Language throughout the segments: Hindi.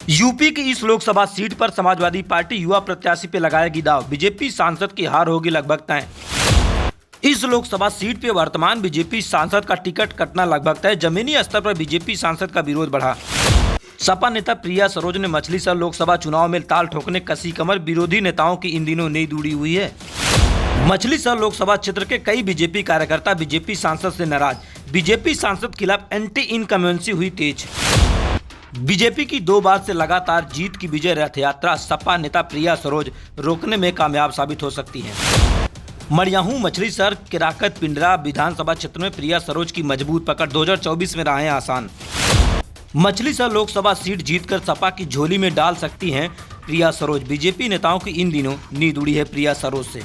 यूपी की इस लोकसभा सीट पर समाजवादी पार्टी युवा प्रत्याशी पे लगाएगी दाव। बीजेपी सांसद की हार होगी लगभग तय। इस लोकसभा सीट पे वर्तमान बीजेपी सांसद का टिकट कटना लगभग तय। जमीनी स्तर पर बीजेपी सांसद का विरोध बढ़ा। सपा नेता प्रिया सरोज ने मछलीशहर लोकसभा चुनाव में ताल ठोकने कसी कमर। विरोधी नेताओं की इन दिनों नींद उड़ी हुई है। मछलीशहर लोकसभा क्षेत्र के कई बीजेपी कार्यकर्ता बीजेपी सांसद से नाराज। बीजेपी सांसद खिलाफ एंटी इनकम्बेंसी हुई तेज। बीजेपी की 2 बार से लगातार जीत की विजय रथ यात्रा सपा नेता प्रिया सरोज रोकने में कामयाब साबित हो सकती है। मरियाहूं, मछलीशहर, केराकत, पिंडरा विधानसभा क्षेत्र में प्रिया सरोज की मजबूत पकड़। 2024 में राहें आसान। मछलीशहर लोकसभा सीट जीतकर सपा की झोली में डाल सकती हैं प्रिया सरोज। बीजेपी नेताओं की इन दिनों नींद उड़ी है प्रिया सरोज से।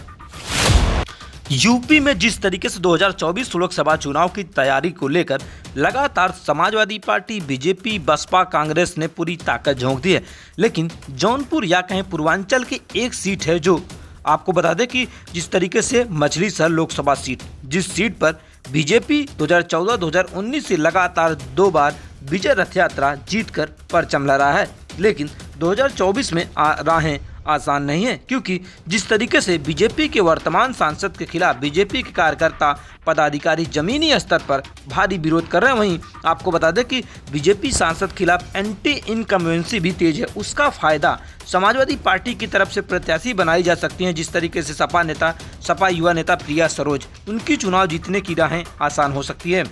यूपी में जिस तरीके से 2024 लोकसभा चुनाव की तैयारी को लेकर लगातार समाजवादी पार्टी, बीजेपी, बसपा, कांग्रेस ने पूरी ताकत झोंक दी है, लेकिन जौनपुर या कहें पूर्वांचल की एक सीट है जो आपको बता दें कि जिस तरीके से मछलीशहर लोकसभा सीट, जिस सीट पर बीजेपी 2014-2019 से लगातार 2 बार विजय रथ यात्रा जीतकर परचम लहरा है, लेकिन 2024 में राहें आसान नहीं है, क्योंकि जिस तरीके से बीजेपी के वर्तमान सांसद के खिलाफ बीजेपी के कार्यकर्ता, पदाधिकारी जमीनी स्तर पर भारी विरोध कर रहे हैं। वहीं आपको बता दें कि बीजेपी सांसद खिलाफ एंटी इनकम्बेंसी भी तेज है। उसका फायदा समाजवादी पार्टी की तरफ से प्रत्याशी बनाई जा सकती हैं। जिस तरीके से सपा युवा नेता प्रिया सरोज, उनकी चुनाव जीतने की राहें आसान हो सकती है,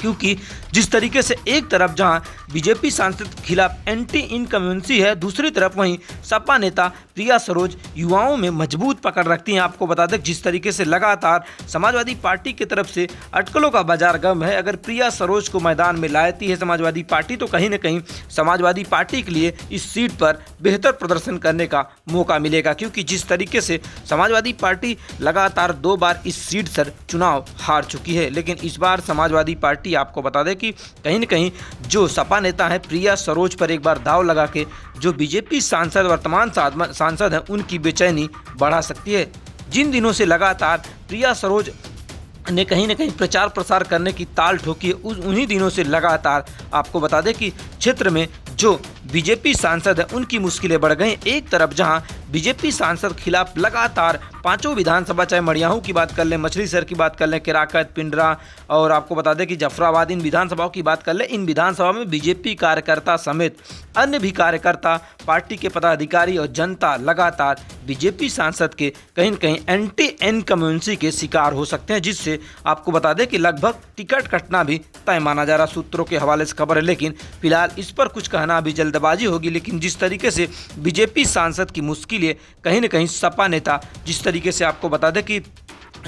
क्योंकि जिस तरीके से एक तरफ जहां बीजेपी सांसद खिलाफ एंटी इनकम्बेंसी है, दूसरी तरफ वहीं सपा नेता प्रिया सरोज युवाओं में मजबूत पकड़ रखती हैं। आपको बता दें जिस तरीके से लगातार समाजवादी पार्टी की तरफ से अटकलों का बाजार गर्म है। अगर प्रिया सरोज को मैदान में लाती है समाजवादी पार्टी, तो कहीं न कहीं समाजवादी पार्टी के लिए इस सीट पर बेहतर प्रदर्शन करने का मौका मिलेगा, क्योंकि जिस तरीके से समाजवादी पार्टी लगातार 2 बार इस सीट पर चुनाव हार चुकी है, लेकिन इस बार समाजवादी पार्टी आपको बता दें कि कहीं न कहीं जो सपा नेता है प्रिया सरोज पर एक बार दाव लगा के जो बीजेपी सांसद वर्तमान सांसद हैं उनकी बेचैनी बढ़ा सकती है। जिन दिनों से लगातार प्रिया सरोज ने कहीं न कहीं प्रचार प्रसार करने की ताल ठोकी है, उन्हीं दिनों से लगातार आपको बता दें कि क्षेत्र में जो बीजेपी सांसद हैं उनकी मुश्किलें बढ़ गई। एक तरफ जहां बीजेपी सांसद खिलाफ लगातार 5 विधानसभा, चाहे मड़ियाहू की बात कर लें, मछलीशहर की बात कर लें, केराकत, पिंडरा और आपको बता दें कि जफराबाद, इन विधानसभाओं की बात कर लें, इन विधानसभा में बीजेपी कार्यकर्ता समेत अन्य भी कार्यकर्ता, पार्टी के पदाधिकारी और जनता लगातार बीजेपी सांसद के कहीं न कहीं एंटी इनकम्बेंसी के शिकार हो सकते हैं, जिससे आपको बता दें कि लगभग टिकट कटना भी तय माना जा रहा। सूत्रों के हवाले से खबर है, लेकिन फिलहाल इस पर कुछ कहना अभी जल्दबाजी होगी। लेकिन जिस तरीके से बीजेपी सांसद की मुश्किल है, कहीं न कहीं सपा नेता जिस तरीके से आपको बता दें कि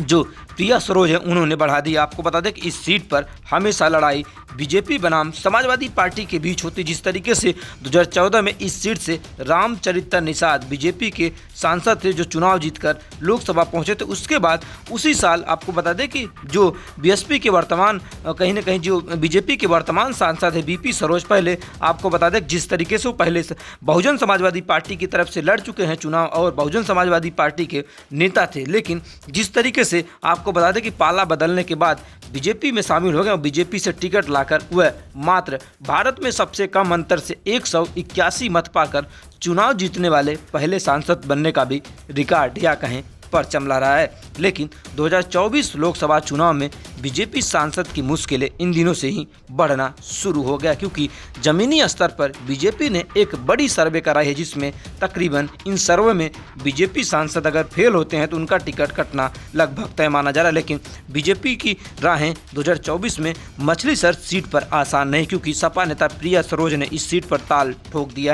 जो प्रिया सरोज है उन्होंने बढ़ा दी। आपको बता दें कि इस सीट पर हमेशा लड़ाई बीजेपी बनाम समाजवादी पार्टी के बीच होती। जिस तरीके से 2014 में इस सीट से रामचरित्र निषाद बीजेपी के सांसद थे जो चुनाव जीतकर लोकसभा पहुंचे थे, उसके बाद उसी साल आपको बता दें कि जो बीएसपी के वर्तमान कहीं न कहीं जो बीजेपी के वर्तमान सांसद है बीपी सरोज, पहले आपको बता दें जिस तरीके से वो पहले से बहुजन समाजवादी पार्टी की तरफ से लड़ चुके हैं चुनाव और बहुजन समाजवादी पार्टी के नेता थे, लेकिन जिस तरीके से आपको बता दें कि पाला बदलने के बाद बीजेपी में शामिल हो गए और बीजेपी से टिकट लाकर वह मात्र भारत में सबसे कम अंतर से 181 मत पाकर चुनाव जीतने वाले पहले सांसद बनने का भी रिकॉर्ड या कहें परचम ला रहा है। लेकिन 2024 लोकसभा चुनाव में बीजेपी सांसद की मुश्किलें इन दिनों से ही बढ़ना शुरू हो गया, क्योंकि जमीनी स्तर पर बीजेपी ने एक बड़ी सर्वे कराई है, जिसमें तकरीबन इन सर्वे में बीजेपी सांसद अगर फेल होते हैं तो उनका टिकट कटना लगभग तय माना जा रहा है। लेकिन बीजेपी की राहें 2024 में मछलीशहर सीट पर आसान नहीं, क्योंकि सपा नेता प्रिया सरोज ने इस सीट पर ताल ठोक दिया है।